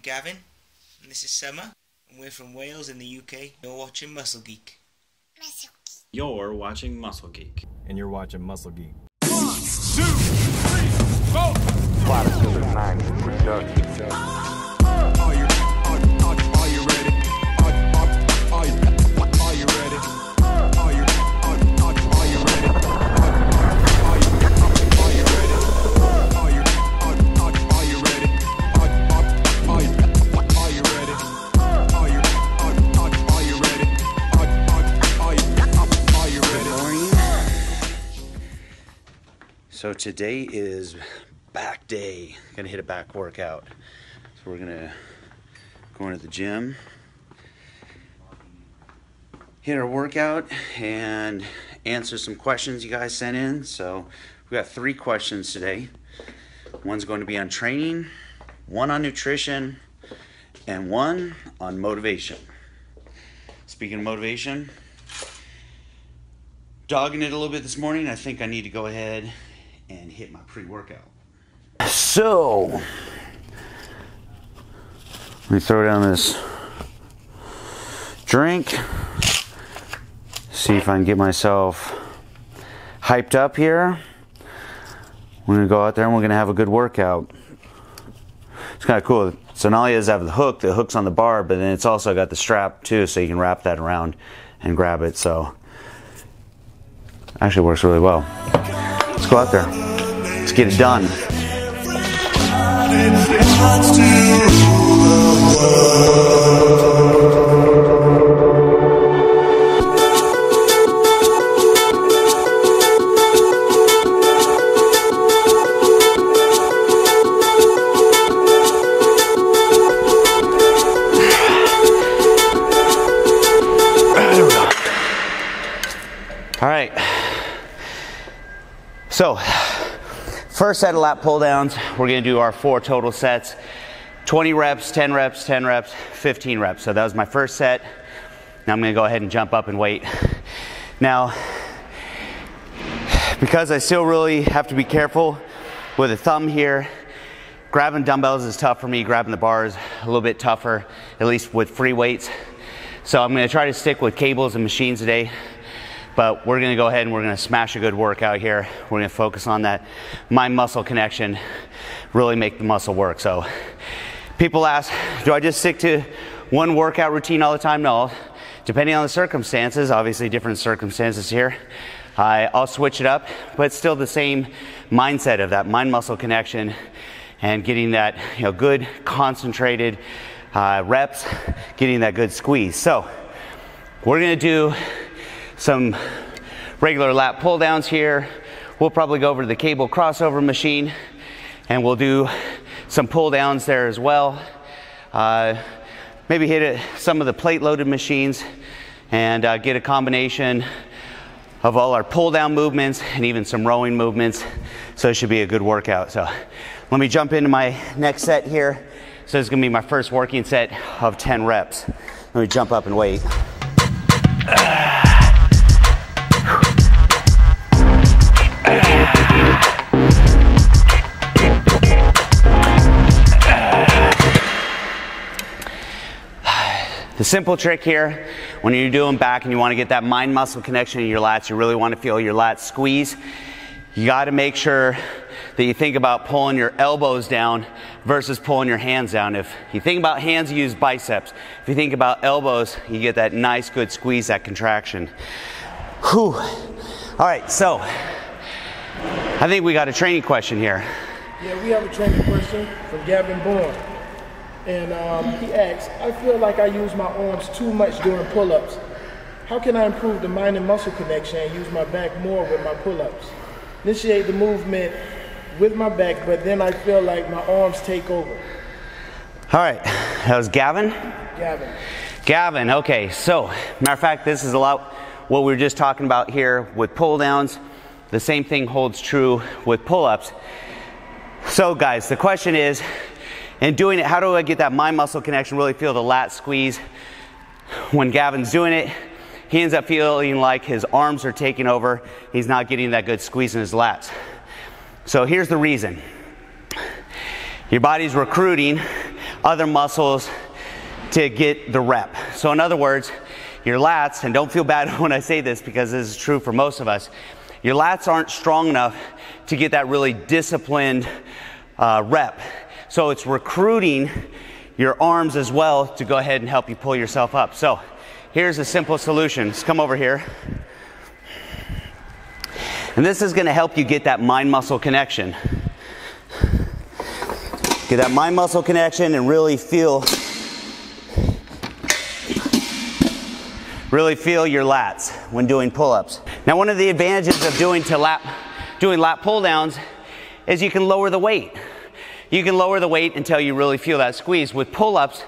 Gavin, and this is Summer, and we're from Wales in the UK. You're watching Muscle Geek. You're watching Muscle Geek. And you're watching Muscle Geek. 1, 2, 3, go! Production. Are you ready? Are you ready? Are you ready? Are you ready? Are you ready? Are you ready? Are you ready? Are you ready? So today is back day. Gonna hit a back workout. So we're gonna go into the gym, hit our workout, and answer some questions you guys sent in. So we got 3 questions today. One's going to be on training, 1 on nutrition, and 1 on motivation. Speaking of motivation, dogging it a little bit this morning. I think I need to go ahead and hit my pre-workout. So, let me throw down this drink, see if I can get myself hyped up here. We're gonna go out there and we're gonna have a good workout. It's kind of cool. So not only does it have the hook's on the bar, but then it's also got the strap too, so you can wrap that around and grab it. So, actually works really well. Let's go out there. Let's get it done. All right. So, first set of lat pull downs, we're going to do our 4 total sets. 20 reps, 10 reps, 10 reps, 15 reps. So that was my first set. Now I'm going to go ahead and jump up and weight. Now, because I still really have to be careful with the thumb here, grabbing dumbbells is tough for me, grabbing the bars a little bit tougher, at least with free weights. So I'm going to try to stick with cables and machines today. But we're going to go ahead and we're going to smash a good workout here. We're going to focus on that mind-muscle connection, really make the muscle work. So people ask, do I just stick to one workout routine all the time? No. Depending on the circumstances, obviously different circumstances here, I'll switch it up, but it's still the same mindset of that mind-muscle connection and getting that, good concentrated reps, getting that good squeeze. So we're going to do some regular lat pull downs here. We'll probably go over to the cable crossover machine and we'll do some pull downs there as well. Maybe hit some of the plate loaded machines and get a combination of all our pull down movements and even some rowing movements. So it should be a good workout. So let me jump into my next set here. So it's gonna be my first working set of 10 reps. Let me jump up and weight. The simple trick here, when you're doing back and you want to get that mind-muscle connection in your lats, you really want to feel your lats squeeze, you got to make sure that you think about pulling your elbows down versus pulling your hands down. If you think about hands, you use biceps. If you think about elbows, you get that nice, good squeeze, that contraction. Whew. All right, so I think we got a training question here. Yeah, we have a training question from Gavin Bourne. And he asks, I feel like I use my arms too much during pull-ups. How can I improve the mind and muscle connection and use my back more with my pull-ups? Initiate the movement with my back, but then I feel like my arms take over. All right, that was Gavin? Gavin. Gavin, okay, so matter of fact, this is a lot what we were just talking about here with pull downs. The same thing holds true with pull-ups. So guys, the question is, in doing it, how do I get that mind-muscle connection, really feel the lat squeeze? When Gavin's doing it, he ends up feeling like his arms are taking over. He's not getting that good squeeze in his lats. So here's the reason. Your body's recruiting other muscles to get the rep. So in other words, your lats, and don't feel bad when I say this because this is true for most of us, your lats aren't strong enough to get that really disciplined rep. So it's recruiting your arms as well to go ahead and help you pull yourself up. So here's a simple solution. Let's come over here. And this is gonna help you get that mind-muscle connection. Get that mind-muscle connection and really feel your lats when doing pull-ups. Now, one of the advantages of doing lat pull-downs is you can lower the weight. You can lower the weight until you really feel that squeeze. With pull-ups,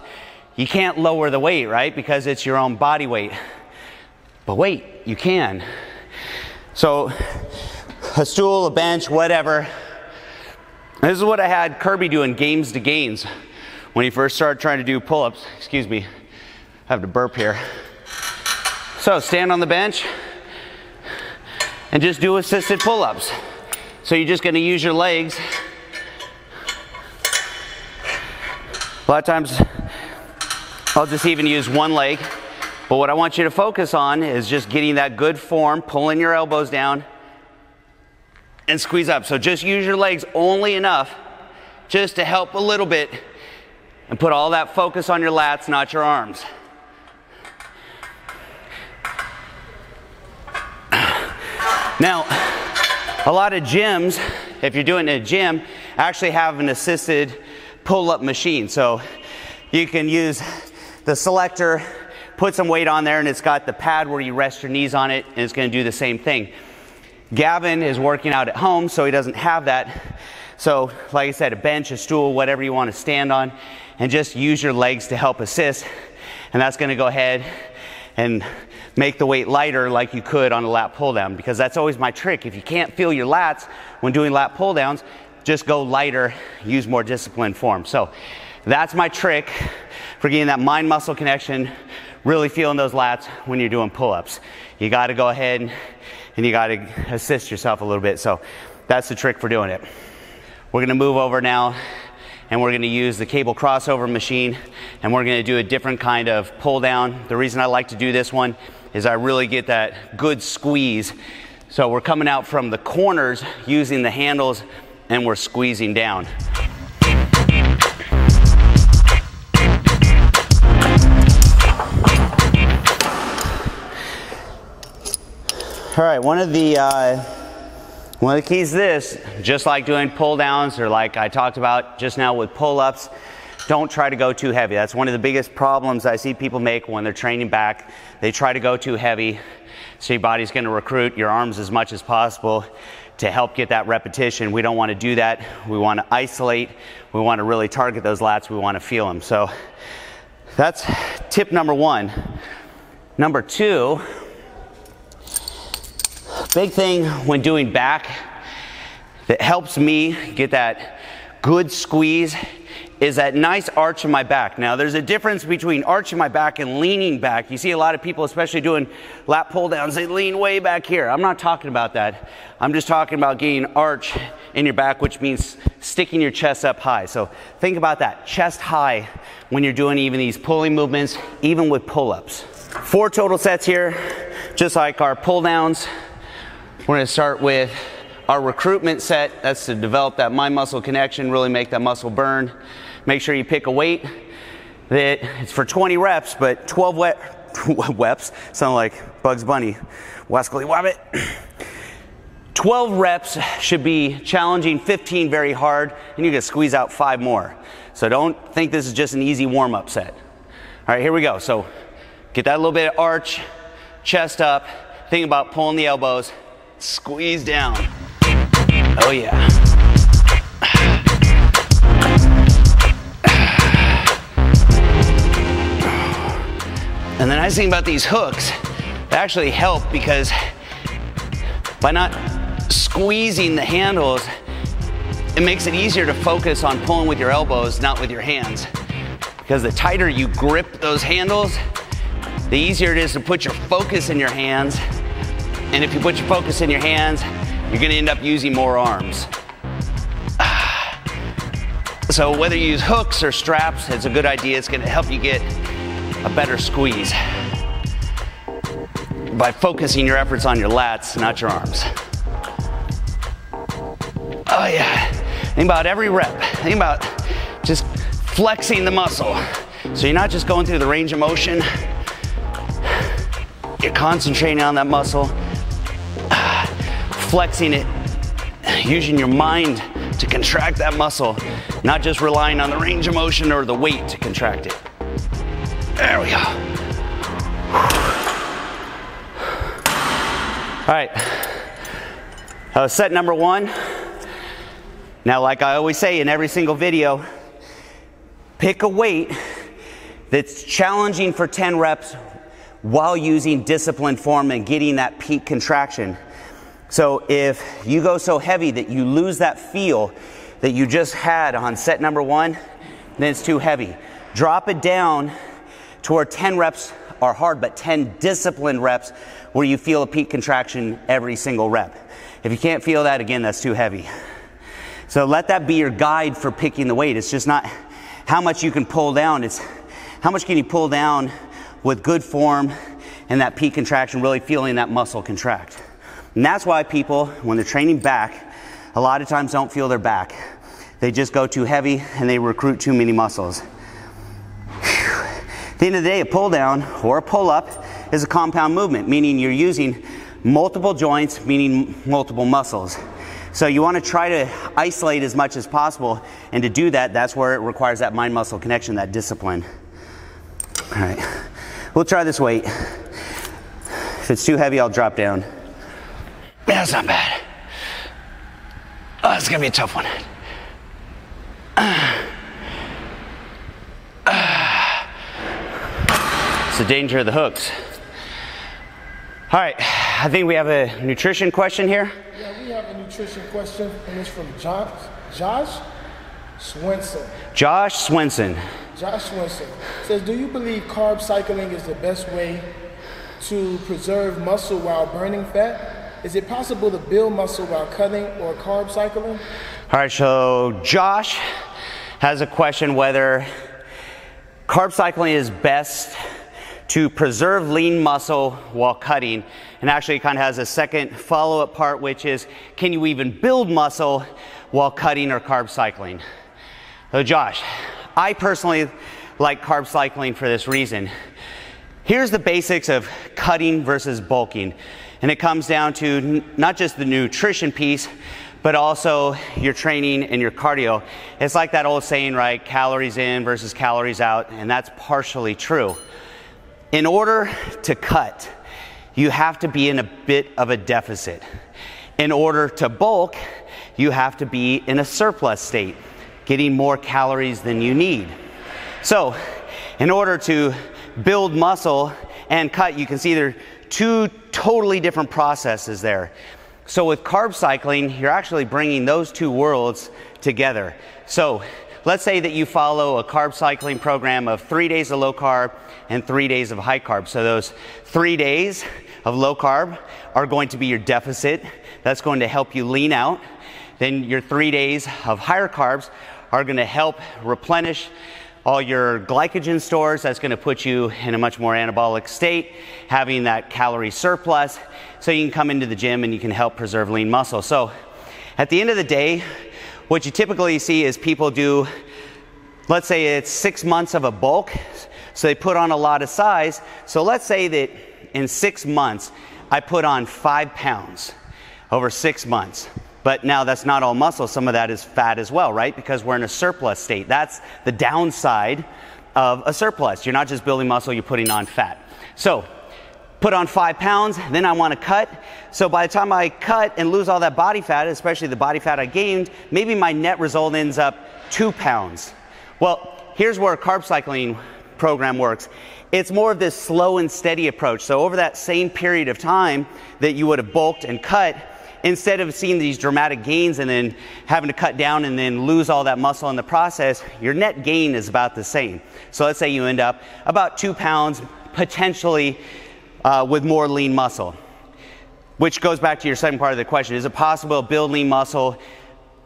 you can't lower the weight, right? Because it's your own body weight. But wait, you can. So, a stool, a bench, whatever. This is what I had Kirby doing games to gains when he first started trying to do pull-ups. Excuse me, I have to burp here. So stand on the bench and just do assisted pull-ups. So you're just gonna use your legs. A lot of times I'll just even use one leg, but what I want you to focus on is just getting that good form, pulling your elbows down and squeeze up. So just use your legs only enough just to help a little bit and put all that focus on your lats, not your arms. Now, a lot of gyms, if you're doing it in a gym, actually have an assisted pull-up machine. So you can use the selector, put some weight on there, and it's got the pad where you rest your knees on it, and it's gonna do the same thing. Gavin is working out at home, so he doesn't have that. So, like I said, a bench, a stool, whatever you want to stand on, and just use your legs to help assist. And that's gonna go ahead and make the weight lighter like you could on a lat pull down, because that's always my trick. If you can't feel your lats when doing lat pull downs, just go lighter, use more disciplined form. So that's my trick for getting that mind-muscle connection, really feeling those lats when you're doing pull-ups. You got to go ahead and you got to assist yourself a little bit. So that's the trick for doing it. We're going to move over now and we're going to use the cable crossover machine, and we're going to do a different kind of pull down. The reason I like to do this one is I really get that good squeeze. So we're coming out from the corners using the handles and we're squeezing down. All right, one of the keys to this, just like doing pull downs or like I talked about just now with pull-ups, don't try to go too heavy. That's one of the biggest problems I see people make when they're training back. They try to go too heavy, so your body's gonna recruit your arms as much as possible to help get that repetition. We don't wanna do that. We wanna isolate. We wanna really target those lats. We wanna feel them. So that's tip number one. Number two, big thing when doing back that helps me get that good squeeze is that nice arch in my back. Now there's a difference between arching my back and leaning back. You see a lot of people, especially doing lat pull downs, they lean way back here. I'm not talking about that. I'm just talking about getting arch in your back, which means sticking your chest up high. So think about that, chest high when you're doing even these pulling movements, even with pull-ups. 4 total sets here, just like our pull downs. We're gonna start with our recruitment set. That's to develop that mind-muscle connection, really make that muscle burn. Make sure you pick a weight that it's for 20 reps, but 12 reps, sound like Bugs Bunny, Wascally Wabbit. 12 reps should be challenging, 15 very hard, and you can squeeze out 5 more. So don't think this is just an easy warm-up set. All right, here we go. So get that little bit of arch, chest up, think about pulling the elbows, squeeze down. Oh yeah. And the nice thing about these hooks, they actually help because by not squeezing the handles, it makes it easier to focus on pulling with your elbows, not with your hands. Because the tighter you grip those handles, the easier it is to put your focus in your hands. And if you put your focus in your hands, you're gonna end up using more arms. So whether you use hooks or straps, it's a good idea. It's going to help you get a better squeeze by focusing your efforts on your lats, not your arms. Oh yeah, think about every rep. Think about just flexing the muscle. So you're not just going through the range of motion, you're concentrating on that muscle, flexing it, using your mind to contract that muscle, not just relying on the range of motion or the weight to contract it. There we go. All right, that was set number 1. Now, like I always say in every single video, pick a weight that's challenging for 10 reps while using disciplined form and getting that peak contraction. So if you go so heavy that you lose that feel that you just had on set number 1, then it's too heavy. Drop it down to where 10 reps are hard, but 10 disciplined reps where you feel a peak contraction every single rep. If you can't feel that, again, that's too heavy. So let that be your guide for picking the weight. It's just not how much you can pull down, it's how much can you pull down with good form and that peak contraction, really feeling that muscle contract. And that's why people, when they're training back, a lot of times don't feel their back. They just go too heavy and they recruit too many muscles. At the end of the day, a pull down or a pull up is a compound movement, meaning you're using multiple joints, meaning multiple muscles. So you want to try to isolate as much as possible, and to do that, that's where it requires that mind-muscle connection, that discipline. All right, we'll try this weight. If it's too heavy, I'll drop down. That's not bad. Oh, it's gonna be a tough one. It's the danger of the hooks. All right, I think we have a nutrition question here. Yeah, we have a nutrition question, and it's from Josh Swenson. Josh Swenson. Josh Swenson says, do you believe carb cycling is the best way to preserve muscle while burning fat? Is it possible to build muscle while cutting or carb cycling? All right, so Josh has a question whether carb cycling is best to preserve lean muscle while cutting, and actually kind of has a second follow-up part, which is, can you even build muscle while cutting or carb cycling? So Josh, I personally like carb cycling for this reason. Here's the basics of cutting versus bulking, and it comes down to not just the nutrition piece, but also your training and your cardio. It's like that old saying, right? Calories in versus calories out, and that's partially true. In order to cut, you have to be in a bit of a deficit. In order to bulk, you have to be in a surplus state, getting more calories than you need. So, in order to build muscle and cut, you can see there are two totally different processes there. So with carb cycling, you're actually bringing those two worlds together. So let's say that you follow a carb cycling program of 3 days of low carb and 3 days of high carb. So those 3 days of low carb are going to be your deficit. That's going to help you lean out. Then your 3 days of higher carbs are going to help replenish all your glycogen stores. That's going to put you in a much more anabolic state, having that calorie surplus, so you can come into the gym and you can help preserve lean muscle. So at the end of the day, what you typically see is people do, let's say it's 6 months of a bulk, so they put on a lot of size. So let's say that in 6 months, I put on 5 pounds over 6 months. But now that's not all muscle, some of that is fat as well, right? Because we're in a surplus state. That's the downside of a surplus. You're not just building muscle, you're putting on fat. So, put on 5 pounds, then I want to cut. So by the time I cut and lose all that body fat, especially the body fat I gained, maybe my net result ends up 2 pounds. Well, here's where a carb cycling program works. It's more of this slow and steady approach. So over that same period of time that you would have bulked and cut, instead of seeing these dramatic gains and then having to cut down and then lose all that muscle in the process, your net gain is about the same. So let's say you end up about 2 pounds, potentially with more lean muscle. Which goes back to your second part of the question. Is it possible to build lean muscle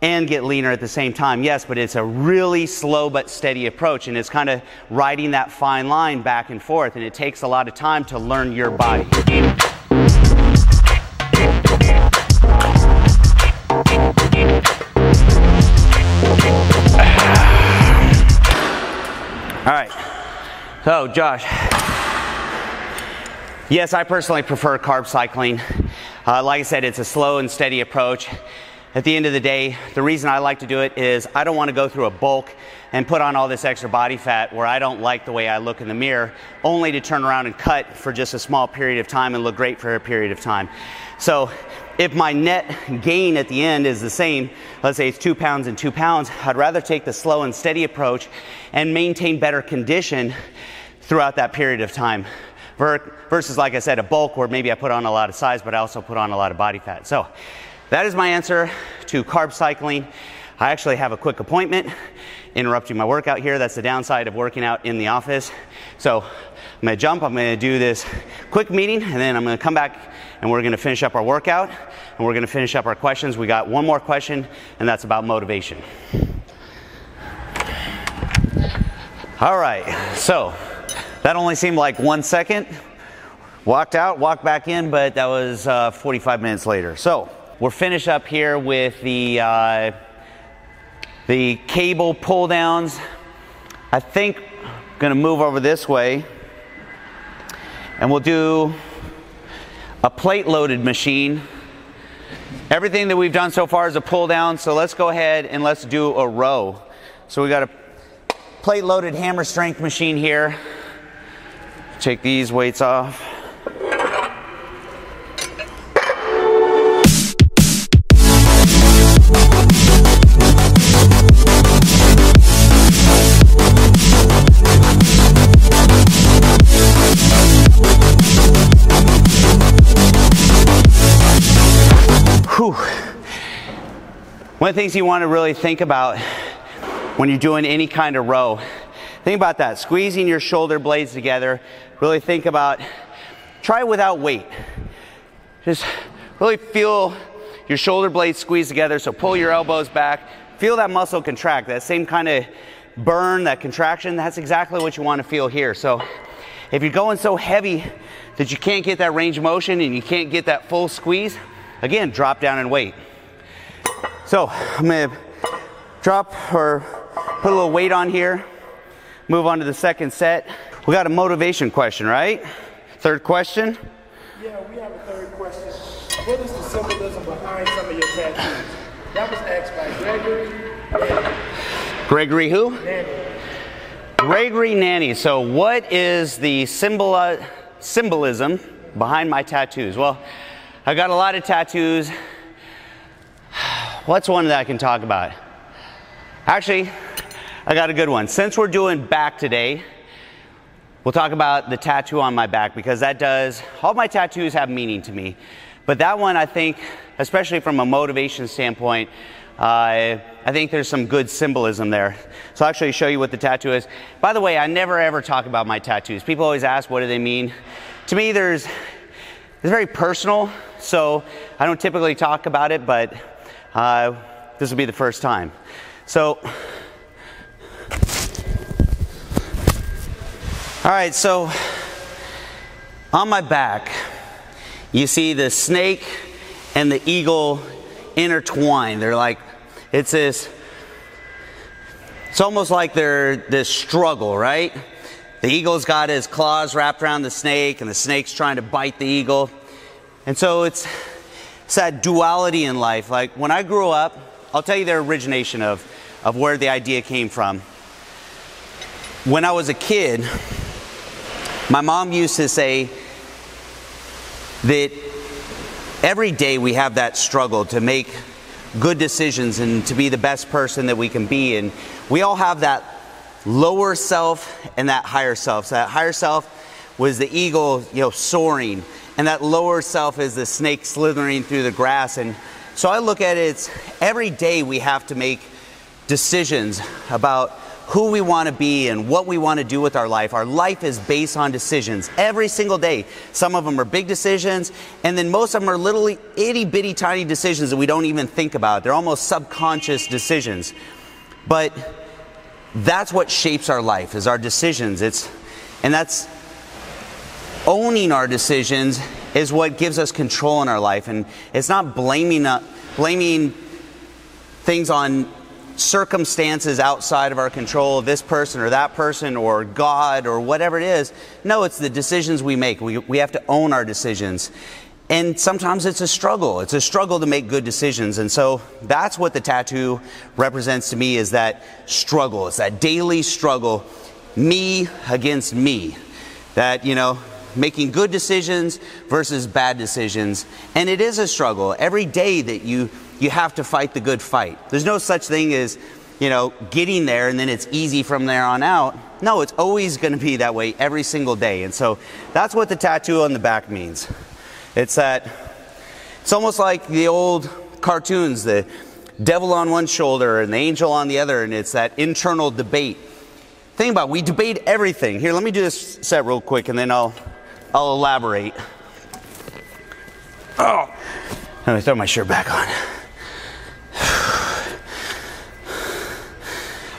and get leaner at the same time. Yes, but it's a really slow but steady approach, and it's kind of riding that fine line back and forth, and it takes a lot of time to learn your body. All right, so Josh, yes, I personally prefer carb cycling. Like I said, it's a slow and steady approach. At the end of the day, the reason I like to do it is I don't want to go through a bulk and put on all this extra body fat where I don't like the way I look in the mirror, only to turn around and cut for just a small period of time and look great for a period of time. So if my net gain at the end is the same, let's say it's 2 pounds and 2 pounds, I'd rather take the slow and steady approach and maintain better condition throughout that period of time versus, like I said, a bulk where maybe I put on a lot of size, but I also put on a lot of body fat. So that is my answer to carb cycling. I actually have a quick appointment, interrupting my workout here. That's the downside of working out in the office. So I'm gonna jump, I'm gonna do this quick meeting, and then I'm gonna come back and we're gonna finish up our workout, and we're gonna finish up our questions. We got one more question, and that's about motivation. All right, so that only seemed like 1 second. Walked out, walked back in, but that was 45 minutes later. So we're finished up here with the cable pull downs. I think I'm gonna move over this way, and we'll do a plate loaded machine. Everything that we've done so far is a pull down, so let's go ahead and let's do a row. So we got a plate loaded hammer strength machine here. Take these weights off. One of the things you want to really think about when you're doing any kind of row, think about that, squeezing your shoulder blades together. Really think about, try it without weight. Just really feel your shoulder blades squeeze together, so pull your elbows back, feel that muscle contract, that same kind of burn, that contraction. That's exactly what you want to feel here. So if you're going so heavy that you can't get that range of motion and you can't get that full squeeze, again, drop down and weight. So I'm going to drop or put a little weight on here, move on to the second set. We got a motivation question, right? Third question? Yeah, we have a third question. What is the symbolism behind some of your tattoos? That was asked by Gregory. Gregory who? Nanny. Gregory Nanny. So what is the symbolism behind my tattoos? Well, I got a lot of tattoos. What's one that I can talk about? Actually, I got a good one. Since we're doing back today, we'll talk about the tattoo on my back, because that does, all my tattoos have meaning to me. But that one, I think, especially from a motivation standpoint, I think there's some good symbolism there. So I'll actually show you what the tattoo is. By the way, I never ever talk about my tattoos. People always ask, what do they mean? To me, it's very personal, so I don't typically talk about it, but this will be the first time. So, all right, so on my back, you see the snake and the eagle intertwined. They're like, it's almost like they're this struggle, right? The eagle's got his claws wrapped around the snake, and the snake's trying to bite the eagle. And so it's that duality in life. Like when I grew up, I'll tell you the origination of where the idea came from. When I was a kid, my mom used to say that every day we have that struggle to make good decisions and to be the best person that we can be. And we all have that lower self and that higher self. So that higher self was the eagle, soaring. And that lower self is the snake slithering through the grass. And so I look at it, it's every day we have to make decisions about who we want to be and what we want to do with our life is based on decisions every single day. Some of them are big decisions, and then most of them are little itty bitty tiny decisions that we don't even think about. They're almost subconscious decisions. But that's what shapes our life, is our decisions. And that's owning our decisions is what gives us control in our life. And it's not blaming things on circumstances outside of our control, this person or that person or God or whatever it is. No, it's the decisions we make. We have to own our decisions. And sometimes it's a struggle. It's a struggle to make good decisions. And so that's what the tattoo represents to me, is that struggle. It's that daily struggle, me against me. That, you know, making good decisions versus bad decisions. And it is a struggle. Every day that you have to fight the good fight. There's no such thing as, you know, getting there and then it's easy from there on out. No, it's always going to be that way every single day. And so that's what the tattoo on the back means. It's almost like the old cartoons, the devil on one shoulder and the angel on the other, and it's that internal debate. Think about it, we debate everything. Here, let me do this set real quick and then I'll elaborate. Oh, let me throw my shirt back on.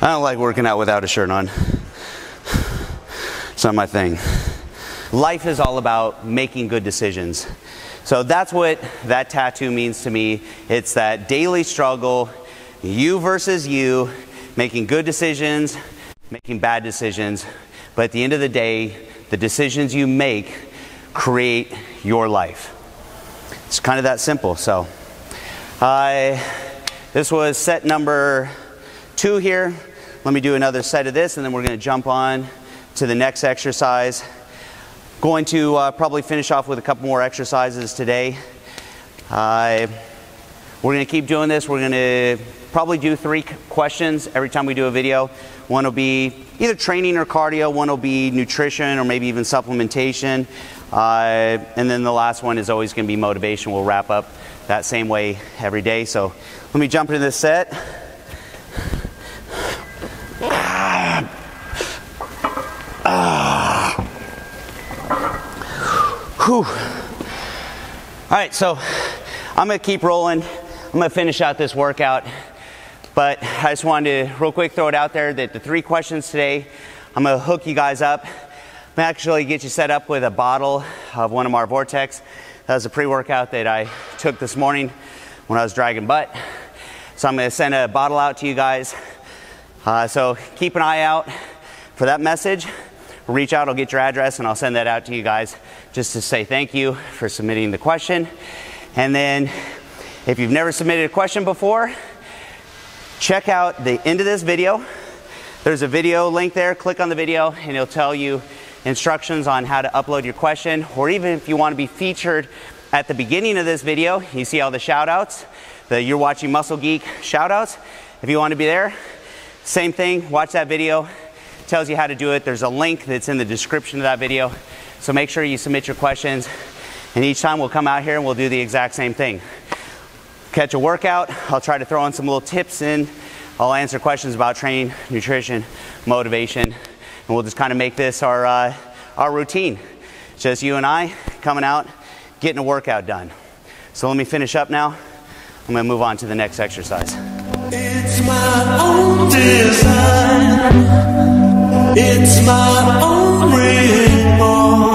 I don't like working out without a shirt on. It's not my thing. Life is all about making good decisions. So that's what that tattoo means to me. It's that daily struggle, you versus you, making good decisions, making bad decisions. But at the end of the day, the decisions you make create your life. It's kind of that simple. So this was set number 2 here. Let me do another set of this and then we're going to jump on to the next exercise. Going to probably finish off with a couple more exercises today. We're going to keep doing this. We're going to probably do 3 questions every time we do a video. One will be either training or cardio. One will be nutrition or maybe even supplementation. And then the last one is always going to be motivation. We'll wrap up that same way every day. So let me jump into this set. Whew. All right, so I'm going to keep rolling. I'm going to finish out this workout. But I just wanted to real quick throw it out there that the 3 questions today, I'm going to hook you guys up. I'm going to actually get you set up with a bottle of one of our Vortex. That was a pre-workout that I took this morning when I was dragging butt. So I'm going to send a bottle out to you guys. So keep an eye out for that message. Reach out, I'll get your address and I'll send that out to you guys just to say thank you for submitting the question. And then if you've never submitted a question before, check out the end of this video. There's a video link there. Click on the video and it'll tell you instructions on how to upload your question, or even if you want to be featured at the beginning of this video, you see all the shout outs, the You're Watching Muscle Geek shout outs. If you want to be there, same thing, watch that video. Tells you how to do it. There's a link that's in the description of that video. So make sure you submit your questions. And each time we'll come out here and we'll do the exact same thing. Catch a workout. I'll try to throw in some little tips in. I'll answer questions about training, nutrition, motivation. And we'll just kind of make this our routine. Just you and I coming out, getting a workout done. So let me finish up now. I'm going to move on to the next exercise. It's my own design. It's my own rhythm.